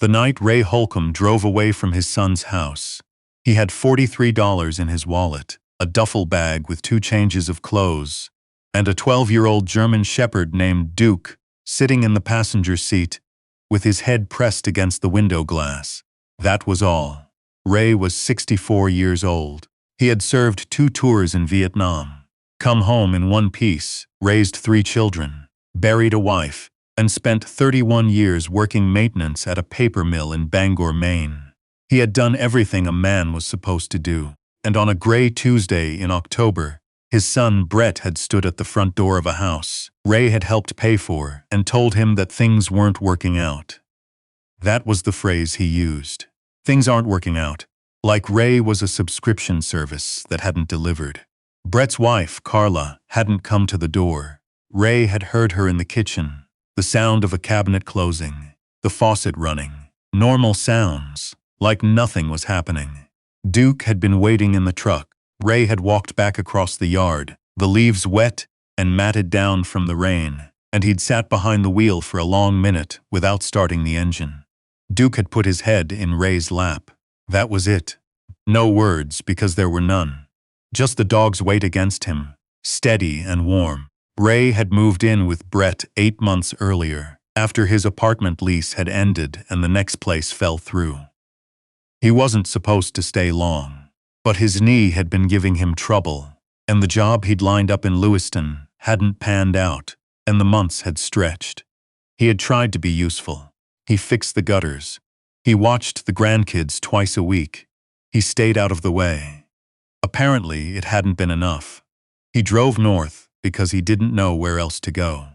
The night Ray Holcomb drove away from his son's house, he had $43 in his wallet, a duffel bag with 2 changes of clothes, and a 12-year-old German shepherd named Duke sitting in the passenger seat with his head pressed against the window glass. That was all. Ray was 64 years old. He had served 2 tours in Vietnam, come home in one piece, raised 3 children, buried a wife, and spent 31 years working maintenance at a paper mill in Bangor, Maine. He had done everything a man was supposed to do, and on a gray Tuesday in October, his son Brett had stood at the front door of a house Ray had helped pay for and told him that things weren't working out. That was the phrase he used. Things aren't working out. Like Ray was a subscription service that hadn't delivered. Brett's wife, Carla, hadn't come to the door. Ray had heard her in the kitchen, the sound of a cabinet closing, the faucet running. Normal sounds, like nothing was happening. Duke had been waiting in the truck. Ray had walked back across the yard, the leaves wet and matted down from the rain, and he'd sat behind the wheel for a long minute without starting the engine. Duke had put his head in Ray's lap. That was it. No words, because there were none. Just the dog's weight against him, steady and warm. Ray had moved in with Brett 8 months earlier, after his apartment lease had ended and the next place fell through. He wasn't supposed to stay long, but his knee had been giving him trouble, and the job he'd lined up in Lewiston hadn't panned out, and the months had stretched. He had tried to be useful. He fixed the gutters. He watched the grandkids twice a week. He stayed out of the way. Apparently, it hadn't been enough. He drove north because he didn't know where else to go.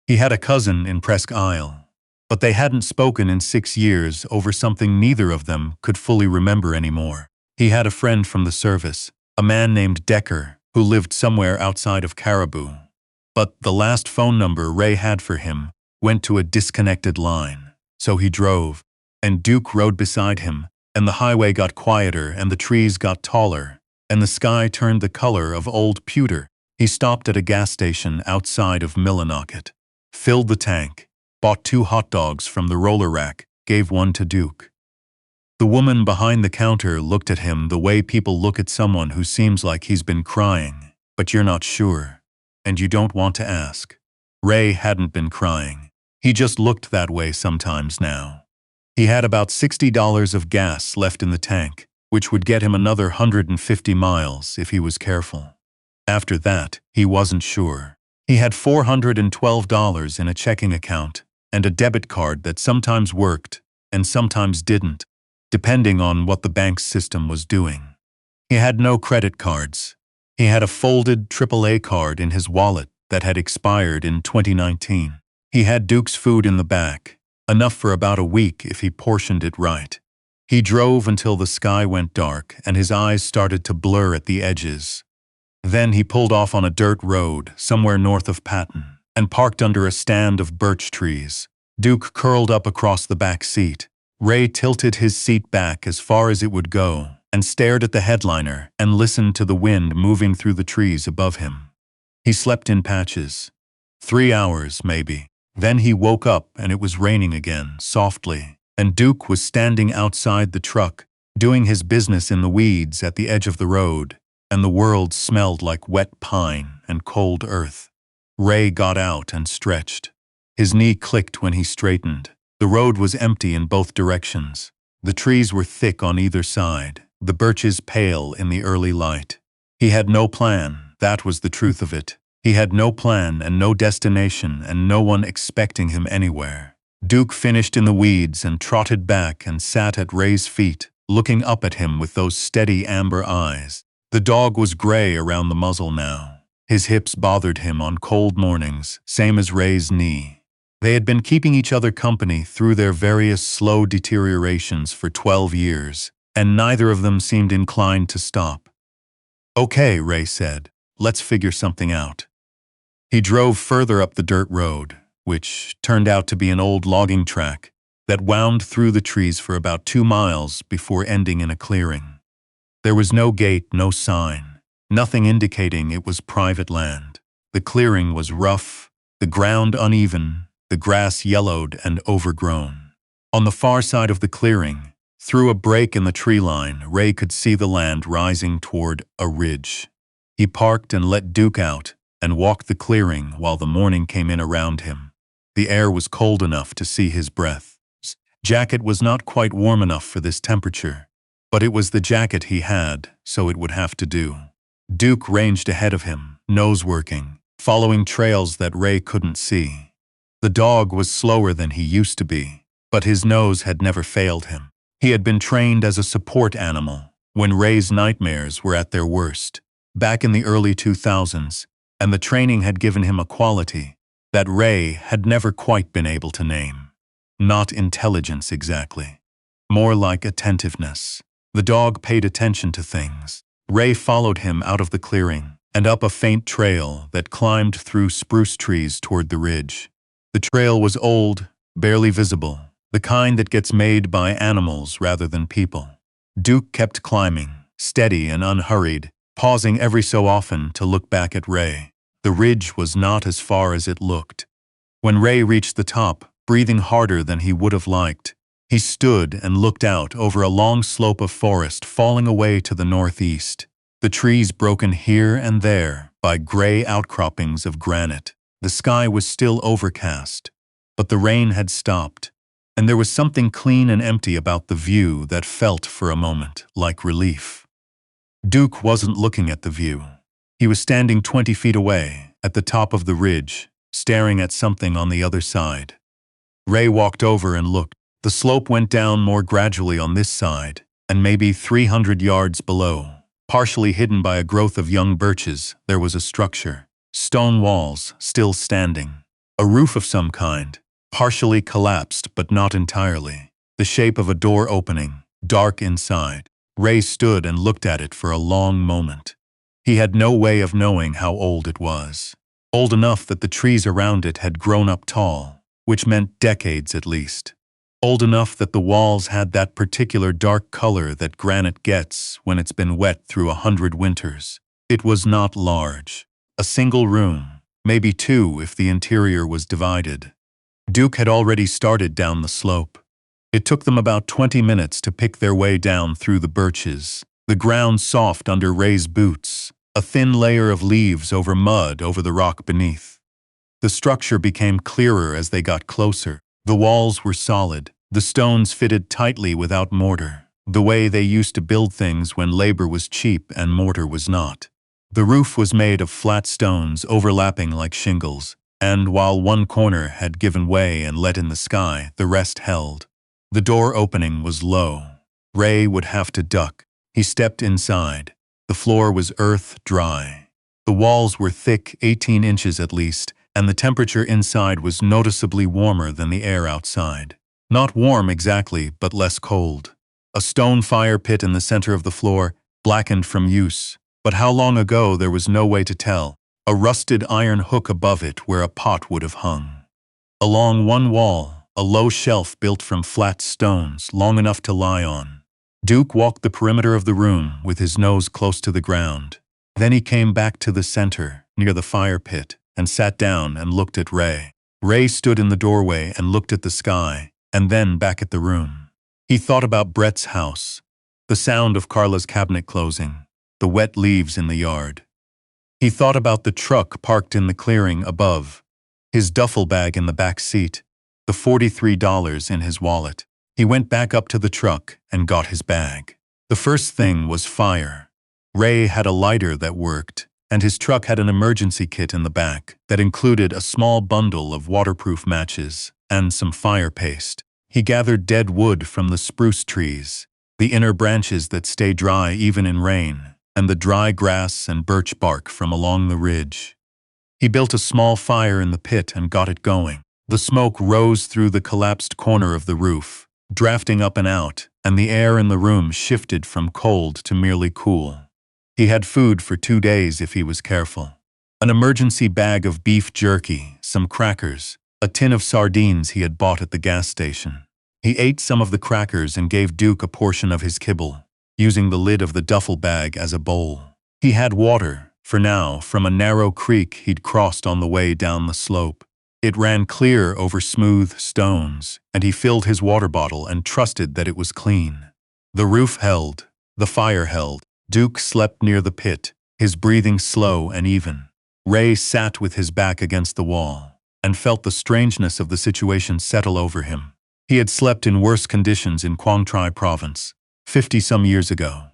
He had a cousin in Presque Isle, but they hadn't spoken in 6 years over something neither of them could fully remember anymore. He had a friend from the service, a man named Decker, who lived somewhere outside of Caribou. But the last phone number Ray had for him went to a disconnected line. So he drove, and Duke rode beside him, and the highway got quieter and the trees got taller, and the sky turned the color of old pewter. He stopped at a gas station outside of Millinocket, filled the tank, bought 2 hot dogs from the roller rack, gave one to Duke. The woman behind the counter looked at him the way people look at someone who seems like he's been crying, but you're not sure, and you don't want to ask. Ray hadn't been crying. He just looked that way sometimes now. He had about $60 of gas left in the tank, which would get him another 150 miles if he was careful. After that, he wasn't sure. He had $412 in a checking account and a debit card that sometimes worked and sometimes didn't, depending on what the bank's system was doing. He had no credit cards. He had a folded AAA card in his wallet that had expired in 2019. He had Duke's food in the back, enough for about a week if he portioned it right. He drove until the sky went dark and his eyes started to blur at the edges. Then he pulled off on a dirt road somewhere north of Patton and parked under a stand of birch trees. Duke curled up across the back seat. Ray tilted his seat back as far as it would go and stared at the headliner and listened to the wind moving through the trees above him. He slept in patches. 3 hours, maybe. Then he woke up and it was raining again, softly, and Duke was standing outside the truck, doing his business in the weeds at the edge of the road, and the world smelled like wet pine and cold earth. Ray got out and stretched. His knee clicked when he straightened. The road was empty in both directions. The trees were thick on either side, the birches pale in the early light. He had no plan, that was the truth of it. He had no plan and no destination and no one expecting him anywhere. Duke finished in the weeds and trotted back and sat at Ray's feet, looking up at him with those steady amber eyes. The dog was gray around the muzzle now. His hips bothered him on cold mornings, same as Ray's knee. They had been keeping each other company through their various slow deteriorations for 12 years, and neither of them seemed inclined to stop. "Okay," Ray said, "let's figure something out." He drove further up the dirt road, which turned out to be an old logging track that wound through the trees for about 2 miles before ending in a clearing. There was no gate, no sign, nothing indicating it was private land. The clearing was rough, the ground uneven, the grass yellowed and overgrown. On the far side of the clearing, through a break in the tree line, Ray could see the land rising toward a ridge. He parked and let Duke out and walked the clearing while the morning came in around him. The air was cold enough to see his breath. His jacket was not quite warm enough for this temperature, but it was the jacket he had, so it would have to do. Duke ranged ahead of him, nose working, following trails that Ray couldn't see. The dog was slower than he used to be, but his nose had never failed him. He had been trained as a support animal when Ray's nightmares were at their worst, back in the early 2000s, and the training had given him a quality that Ray had never quite been able to name. Not intelligence exactly, more like attentiveness. The dog paid attention to things. Ray followed him out of the clearing and up a faint trail that climbed through spruce trees toward the ridge. The trail was old, barely visible, the kind that gets made by animals rather than people. Duke kept climbing, steady and unhurried, pausing every so often to look back at Ray. The ridge was not as far as it looked. When Ray reached the top, breathing harder than he would have liked, he stood and looked out over a long slope of forest falling away to the northeast, the trees broken here and there by gray outcroppings of granite. The sky was still overcast, but the rain had stopped, and there was something clean and empty about the view that felt for a moment like relief. Duke wasn't looking at the view. He was standing 20 feet away, at the top of the ridge, staring at something on the other side. Ray walked over and looked. The slope went down more gradually on this side, and maybe 300 yards below, partially hidden by a growth of young birches, there was a structure. Stone walls, still standing. A roof of some kind, partially collapsed but not entirely. The shape of a door opening, dark inside. Ray stood and looked at it for a long moment. He had no way of knowing how old it was. Old enough that the trees around it had grown up tall, which meant decades at least. Old enough that the walls had that particular dark color that granite gets when it's been wet through 100 winters. It was not large. A single room, maybe two if the interior was divided. Duke had already started down the slope. It took them about 20 minutes to pick their way down through the birches, the ground soft under Ray's boots, a thin layer of leaves over mud over the rock beneath. The structure became clearer as they got closer. The walls were solid, the stones fitted tightly without mortar, the way they used to build things when labor was cheap and mortar was not. The roof was made of flat stones overlapping like shingles, and while one corner had given way and let in the sky, the rest held. The door opening was low. Ray would have to duck. He stepped inside. The floor was earth dry. The walls were thick, 18 inches at least, and the temperature inside was noticeably warmer than the air outside. Not warm exactly, but less cold. A stone fire pit in the center of the floor, blackened from use, but how long ago there was no way to tell. A rusted iron hook above it where a pot would have hung. Along one wall, a low shelf built from flat stones, long enough to lie on. Duke walked the perimeter of the room with his nose close to the ground. Then he came back to the center, near the fire pit, and sat down and looked at Ray. Ray stood in the doorway and looked at the sky, and then back at the room. He thought about Brett's house, the sound of Carla's cabinet closing, the wet leaves in the yard. He thought about the truck parked in the clearing above, his duffel bag in the back seat, the $43 in his wallet. He went back up to the truck and got his bag. The first thing was fire. Ray had a lighter that worked, and his truck had an emergency kit in the back that included a small bundle of waterproof matches and some fire paste. He gathered dead wood from the spruce trees, the inner branches that stay dry even in rain, and the dry grass and birch bark from along the ridge. He built a small fire in the pit and got it going. The smoke rose through the collapsed corner of the roof, drafting up and out, and the air in the room shifted from cold to merely cool. He had food for 2 days if he was careful. An emergency bag of beef jerky, some crackers, a tin of sardines he had bought at the gas station. He ate some of the crackers and gave Duke a portion of his kibble, using the lid of the duffel bag as a bowl. He had water, for now, from a narrow creek he'd crossed on the way down the slope. It ran clear over smooth stones, and he filled his water bottle and trusted that it was clean. The roof held. The fire held. Duke slept near the pit, his breathing slow and even. Ray sat with his back against the wall and felt the strangeness of the situation settle over him. He had slept in worse conditions in Quang Tri province, 50-some years ago.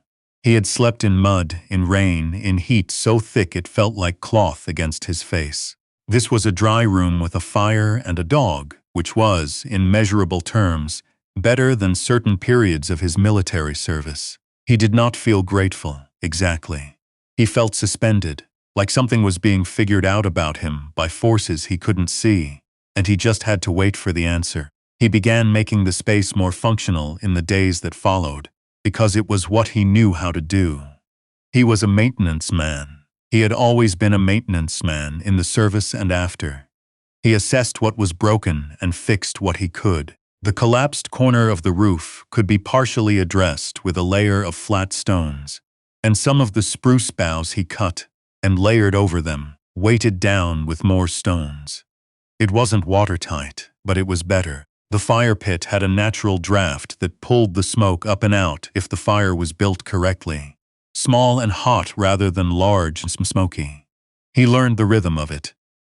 He had slept in mud, in rain, in heat so thick it felt like cloth against his face. This was a dry room with a fire and a dog, which was, in measurable terms, better than certain periods of his military service. He did not feel grateful, exactly. He felt suspended, like something was being figured out about him by forces he couldn't see, and he just had to wait for the answer. He began making the space more functional in the days that followed, because it was what he knew how to do. He was a maintenance man. He had always been a maintenance man in the service and after. He assessed what was broken and fixed what he could. The collapsed corner of the roof could be partially addressed with a layer of flat stones, and some of the spruce boughs he cut and layered over them, weighted down with more stones. It wasn't watertight, but it was better. The fire pit had a natural draft that pulled the smoke up and out if the fire was built correctly. Small and hot rather than large and smoky. He learned the rhythm of it.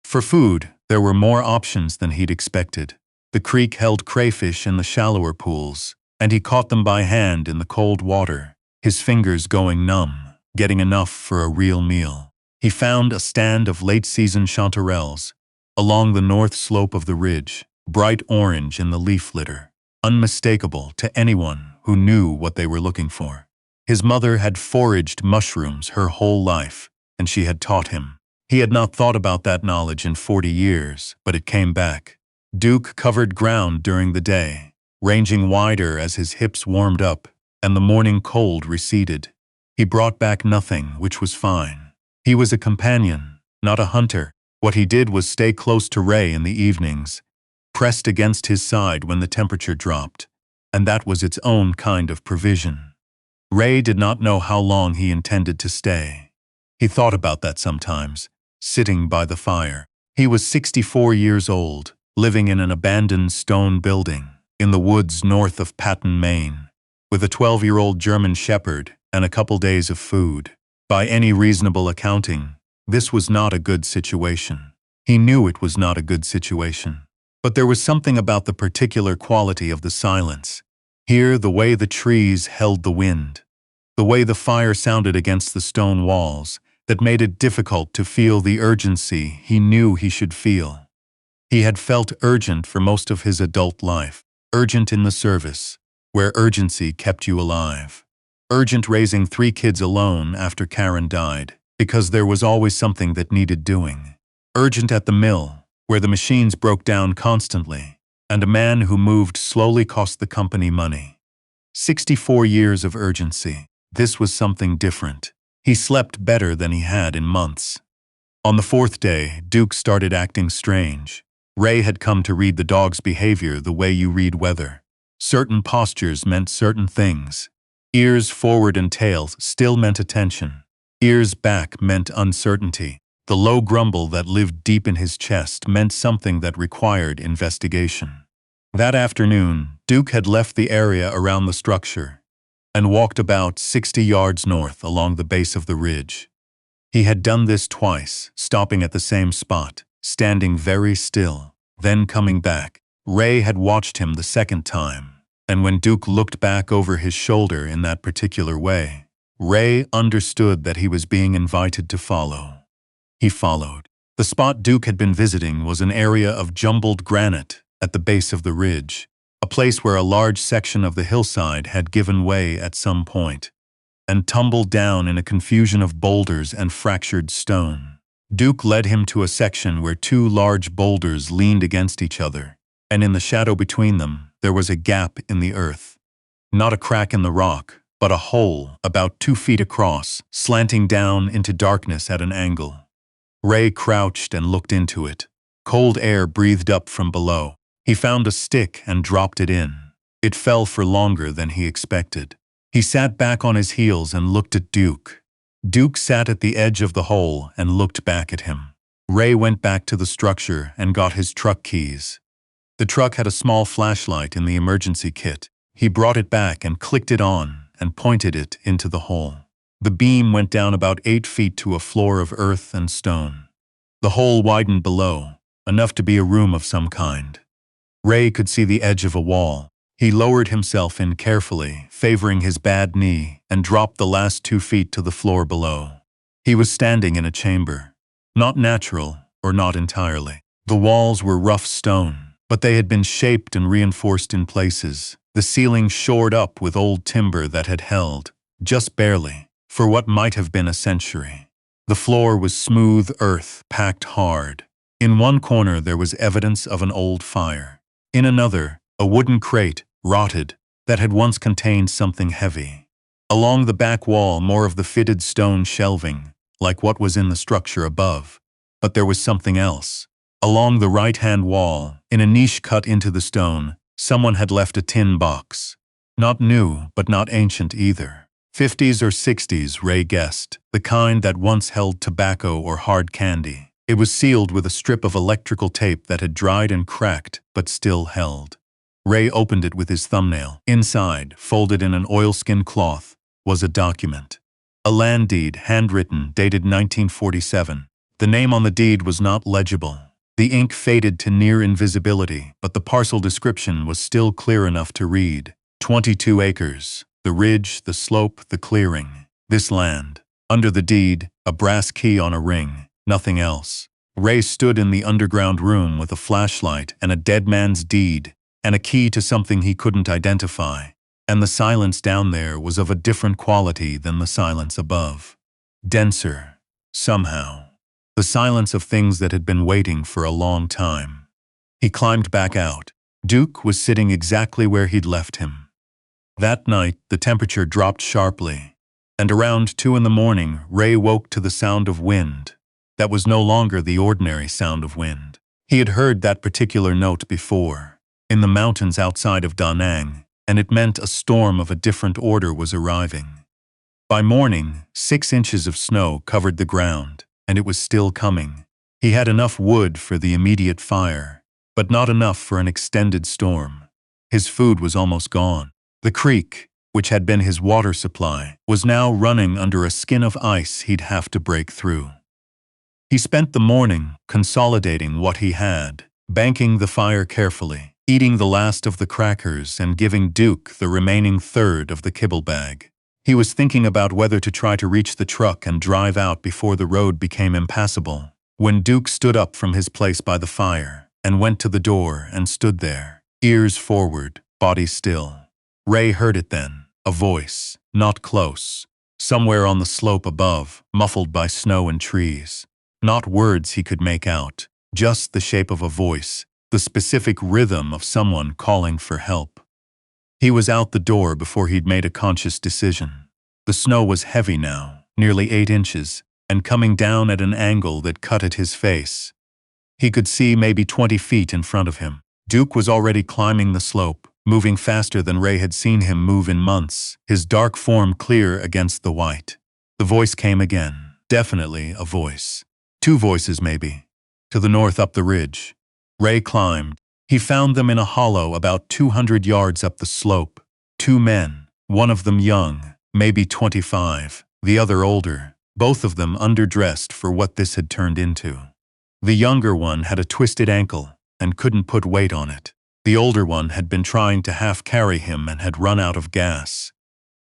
For food, there were more options than he'd expected. The creek held crayfish in the shallower pools, and he caught them by hand in the cold water, his fingers going numb, getting enough for a real meal. He found a stand of late-season chanterelles along the north slope of the ridge, bright orange in the leaf litter, unmistakable to anyone who knew what they were looking for. His mother had foraged mushrooms her whole life, and she had taught him. He had not thought about that knowledge in 40 years, but it came back. Duke covered ground during the day, ranging wider as his hips warmed up and the morning cold receded. He brought back nothing, which was fine. He was a companion, not a hunter. What he did was stay close to Ray in the evenings, pressed against his side when the temperature dropped, and that was its own kind of provision. Ray did not know how long he intended to stay. He thought about that sometimes, sitting by the fire. He was 64 years old, living in an abandoned stone building in the woods north of Patten, Maine, with a 12-year-old German shepherd and a couple days of food. By any reasonable accounting, this was not a good situation. He knew it was not a good situation. But there was something about the particular quality of the silence. Here, the way the trees held the wind, the way the fire sounded against the stone walls, that made it difficult to feel the urgency he knew he should feel. He had felt urgent for most of his adult life, urgent in the service, where urgency kept you alive. Urgent raising 3 kids alone after Karen died, because there was always something that needed doing. Urgent at the mill, where the machines broke down constantly, and a man who moved slowly cost the company money. 64 years of urgency. This was something different. He slept better than he had in months. On the 4th day, Duke started acting strange. Ray had come to read the dog's behavior the way you read weather. Certain postures meant certain things. Ears forward and tail still meant attention. Ears back meant uncertainty. The low grumble that lived deep in his chest meant something that required investigation. That afternoon, Duke had left the area around the structure and walked about 60 yards north along the base of the ridge. He had done this twice, stopping at the same spot, standing very still, then coming back. Ray had watched him the second time, and when Duke looked back over his shoulder in that particular way, Ray understood that he was being invited to follow. He followed. The spot Duke had been visiting was an area of jumbled granite at the base of the ridge, a place where a large section of the hillside had given way at some point and tumbled down in a confusion of boulders and fractured stone. Duke led him to a section where 2 large boulders leaned against each other, and in the shadow between them there was a gap in the earth. Not a crack in the rock, but a hole about 2 feet across, slanting down into darkness at an angle. Ray crouched and looked into it. Cold air breathed up from below. He found a stick and dropped it in. It fell for longer than he expected. He sat back on his heels and looked at Duke. Duke sat at the edge of the hole and looked back at him. Ray went back to the structure and got his truck keys. The truck had a small flashlight in the emergency kit. He brought it back and clicked it on and pointed it into the hole. The beam went down about 8 feet to a floor of earth and stone. The hole widened below, enough to be a room of some kind. Ray could see the edge of a wall. He lowered himself in carefully, favoring his bad knee, and dropped the last 2 feet to the floor below. He was standing in a chamber. Not natural, or not entirely. The walls were rough stone, but they had been shaped and reinforced in places. The ceiling shored up with old timber that had held, just barely, for what might have been a century. The floor was smooth earth, packed hard. In one corner there was evidence of an old fire. In another, a wooden crate, rotted, that had once contained something heavy. Along the back wall, more of the fitted stone shelving, like what was in the structure above. But there was something else. Along the right-hand wall, in a niche cut into the stone, someone had left a tin box. Not new, but not ancient either. 50s or 60s, Ray guessed, the kind that once held tobacco or hard candy. It was sealed with a strip of electrical tape that had dried and cracked, but still held. Ray opened it with his thumbnail. Inside, folded in an oilskin cloth, was a document. A land deed, handwritten, dated 1947. The name on the deed was not legible. The ink faded to near invisibility, but the parcel description was still clear enough to read. 22 acres. The ridge, the slope, the clearing. This land. Under the deed, a brass key on a ring. Nothing else. Ray stood in the underground room with a flashlight and a dead man's deed, and a key to something he couldn't identify. And the silence down there was of a different quality than the silence above. Denser, somehow. The silence of things that had been waiting for a long time. He climbed back out. Duke was sitting exactly where he'd left him. That night, the temperature dropped sharply, and around 2 in the morning, Ray woke to the sound of wind. That was no longer the ordinary sound of wind. He had heard that particular note before, in the mountains outside of Da Nang, and it meant a storm of a different order was arriving. By morning, 6 inches of snow covered the ground, and it was still coming. He had enough wood for the immediate fire, but not enough for an extended storm. His food was almost gone. The creek, which had been his water supply, was now running under a skin of ice he'd have to break through. He spent the morning consolidating what he had, banking the fire carefully, eating the last of the crackers and giving Duke the remaining third of the kibble bag. He was thinking about whether to try to reach the truck and drive out before the road became impassable, when Duke stood up from his place by the fire and went to the door and stood there, ears forward, body still. Ray heard it then, a voice, not close, somewhere on the slope above, muffled by snow and trees. Not words he could make out, just the shape of a voice, the specific rhythm of someone calling for help. He was out the door before he'd made a conscious decision. The snow was heavy now, nearly 8 inches, and coming down at an angle that cut at his face. He could see maybe 20 feet in front of him. Duke was already climbing the slope, moving faster than Ray had seen him move in months, his dark form clear against the white. The voice came again, definitely a voice. 2 voices maybe. To the north up the ridge. Ray climbed. He found them in a hollow about 200 yards up the slope. 2 men, one of them young, maybe 25, the other older, both of them underdressed for what this had turned into. The younger one had a twisted ankle and couldn't put weight on it. The older one had been trying to half-carry him and had run out of gas.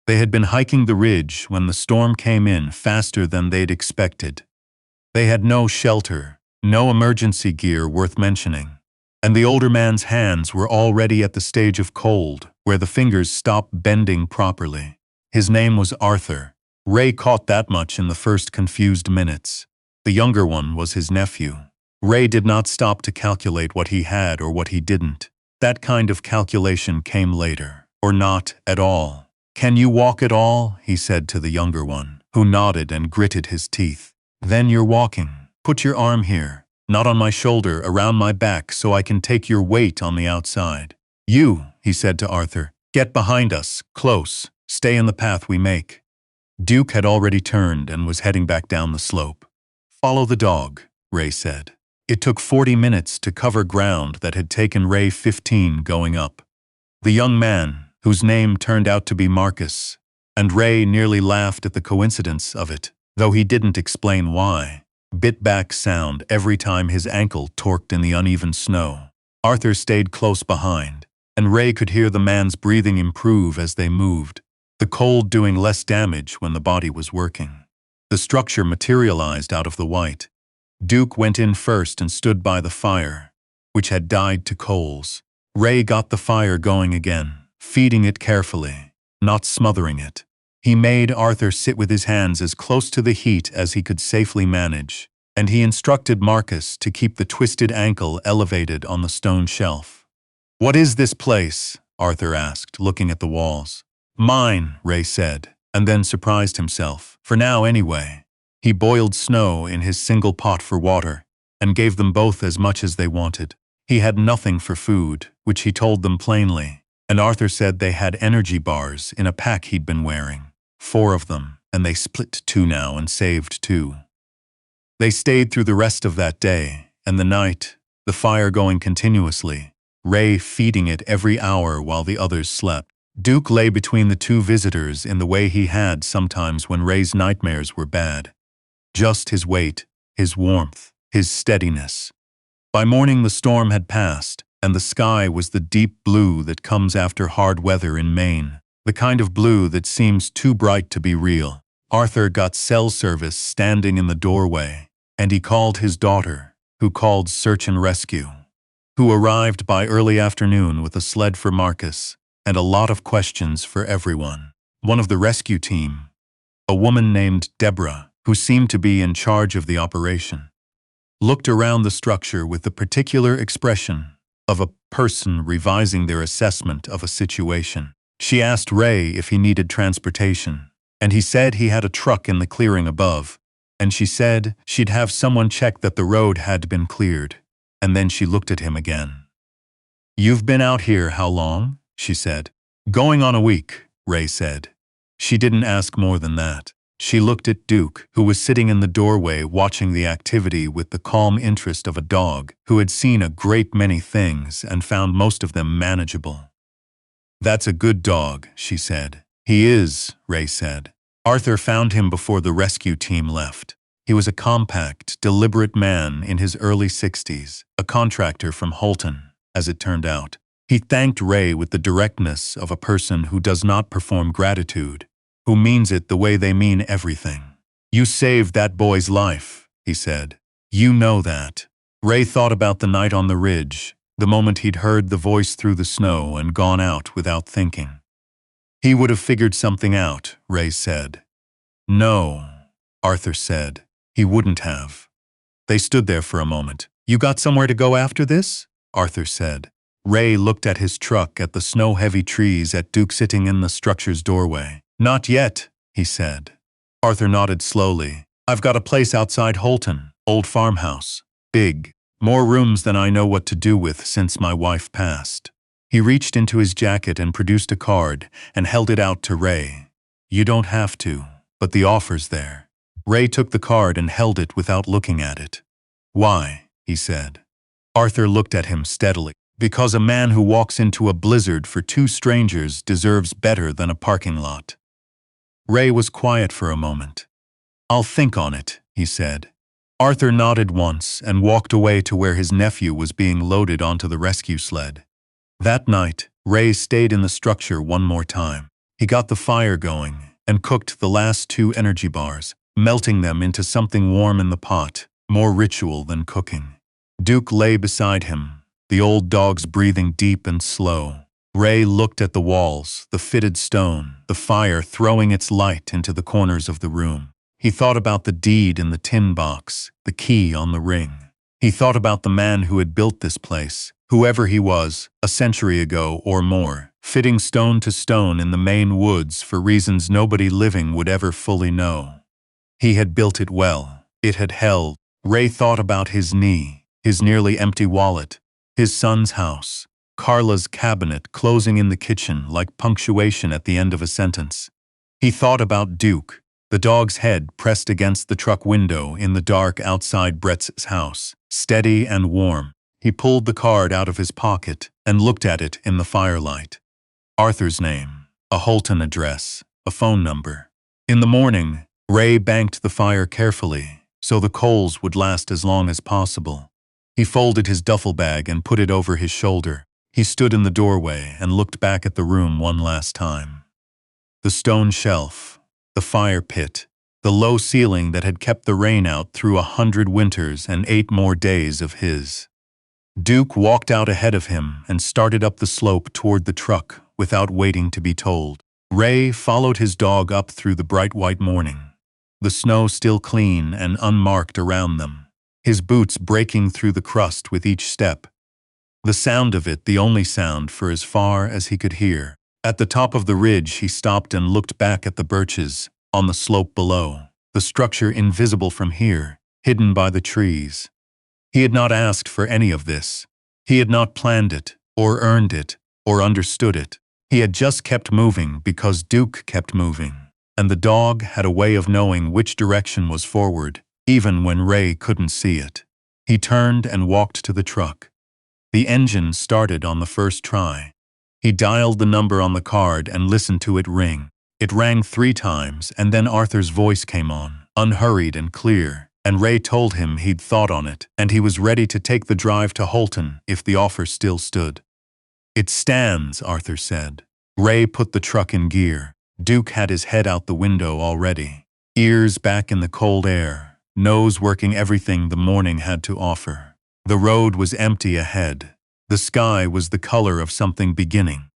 They had been hiking the ridge when the storm came in faster than they'd expected. They had no shelter, no emergency gear worth mentioning, and the older man's hands were already at the stage of cold, where the fingers stopped bending properly. His name was Arthur. Ray caught that much in the first confused minutes. The younger one was his nephew. Ray did not stop to calculate what he had or what he didn't. That kind of calculation came later, or not at all. "Can you walk at all?" he said to the younger one, who nodded and gritted his teeth. "Then you're walking. Put your arm here, not on my shoulder, around my back so I can take your weight on the outside. You," he said to Arthur, "get behind us, close, stay in the path we make." Duke had already turned and was heading back down the slope. "Follow the dog," Ray said. It took 40 minutes to cover ground that had taken Ray 15 going up. The young man, whose name turned out to be Marcus, and Ray nearly laughed at the coincidence of it, though he didn't explain why, bit back sound every time his ankle torqued in the uneven snow. Arthur stayed close behind, and Ray could hear the man's breathing improve as they moved, the cold doing less damage when the body was working. The structure materialized out of the white. Duke went in first and stood by the fire, which had died to coals. Ray got the fire going again, feeding it carefully, not smothering it. He made Arthur sit with his hands as close to the heat as he could safely manage, and he instructed Marcus to keep the twisted ankle elevated on the stone shelf. "What is this place?" Arthur asked, looking at the walls. "Mine," Ray said, and then surprised himself. For now anyway. He boiled snow in his single pot for water, and gave them both as much as they wanted. He had nothing for food, which he told them plainly, and Arthur said they had energy bars in a pack he'd been wearing. 4 of them, and they split 2 now and saved 2. They stayed through the rest of that day, and the night, the fire going continuously, Ray feeding it every hour while the others slept. Duke lay between the 2 visitors in the way he had sometimes when Ray's nightmares were bad. Just his weight, his warmth, his steadiness. By morning the storm had passed, and the sky was the deep blue that comes after hard weather in Maine, the kind of blue that seems too bright to be real. Arthur got cell service standing in the doorway, and he called his daughter, who called search and rescue, who arrived by early afternoon with a sled for Marcus and a lot of questions for everyone. One of the rescue team, a woman named Deborah, who seemed to be in charge of the operation, looked around the structure with the particular expression of a person revising their assessment of a situation. She asked Ray if he needed transportation, and he said he had a truck in the clearing above, and she said she'd have someone check that the road had been cleared, and then she looked at him again. "You've been out here how long?" she said. "Going on a week," Ray said. She didn't ask more than that. She looked at Duke, who was sitting in the doorway watching the activity with the calm interest of a dog who had seen a great many things and found most of them manageable. "That's a good dog," she said. "He is," Ray said. Arthur found him before the rescue team left. He was a compact, deliberate man in his early 60s, a contractor from Holcomb, as it turned out. He thanked Ray with the directness of a person who does not perform gratitude, who means it the way they mean everything. "You saved that boy's life," he said. "You know that." Ray thought about the night on the ridge, the moment he'd heard the voice through the snow and gone out without thinking. He would have figured something out, Ray said. "No," Arthur said. "He wouldn't have." They stood there for a moment. "You got somewhere to go after this?" Arthur said. Ray looked at his truck, at the snow-heavy trees, at Duke sitting in the structure's doorway. "Not yet," he said. Arthur nodded slowly. "I've got a place outside Holton, old farmhouse. Big. More rooms than I know what to do with since my wife passed." He reached into his jacket and produced a card and held it out to Ray. "You don't have to, but the offer's there." Ray took the card and held it without looking at it. "Why?" he said. Arthur looked at him steadily. "Because a man who walks into a blizzard for 2 strangers deserves better than a parking lot." Ray was quiet for a moment. "I'll think on it," he said. Arthur nodded once and walked away to where his nephew was being loaded onto the rescue sled. That night, Ray stayed in the structure one more time. He got the fire going and cooked the last 2 energy bars, melting them into something warm in the pot, more ritual than cooking. Duke lay beside him, the old dog's breathing deep and slow. Ray looked at the walls, the fitted stone, the fire throwing its light into the corners of the room. He thought about the deed in the tin box, the key on the ring. He thought about the man who had built this place, whoever he was, a century ago or more, fitting stone to stone in the Maine woods for reasons nobody living would ever fully know. He had built it well. It had held. Ray thought about his knee, his nearly empty wallet, his son's house, Carla's cabinet closing in the kitchen like punctuation at the end of a sentence. He thought about Duke, the dog's head pressed against the truck window in the dark outside Brett's house, steady and warm. He pulled the card out of his pocket and looked at it in the firelight. Arthur's name, a Holton address, a phone number. In the morning, Ray banked the fire carefully so the coals would last as long as possible. He folded his duffel bag and put it over his shoulder. He stood in the doorway and looked back at the room one last time. The stone shelf, the fire pit, the low ceiling that had kept the rain out through 100 winters and 8 more days of his. Duke walked out ahead of him and started up the slope toward the truck without waiting to be told. Ray followed his dog up through the bright white morning, the snow still clean and unmarked around them, his boots breaking through the crust with each step. The sound of it the only sound for as far as he could hear. At the top of the ridge he stopped and looked back at the birches on the slope below, the structure invisible from here, hidden by the trees. He had not asked for any of this. He had not planned it, or earned it, or understood it. He had just kept moving because Duke kept moving, and the dog had a way of knowing which direction was forward, even when Ray couldn't see it. He turned and walked to the truck. The engine started on the first try. He dialed the number on the card and listened to it ring. It rang 3 times, and then Arthur's voice came on, unhurried and clear. And Ray told him he'd thought on it, and he was ready to take the drive to Holton if the offer still stood. "It stands," Arthur said. Ray put the truck in gear. Duke had his head out the window already, ears back in the cold air, nose working everything the morning had to offer. The road was empty ahead. The sky was the color of something beginning.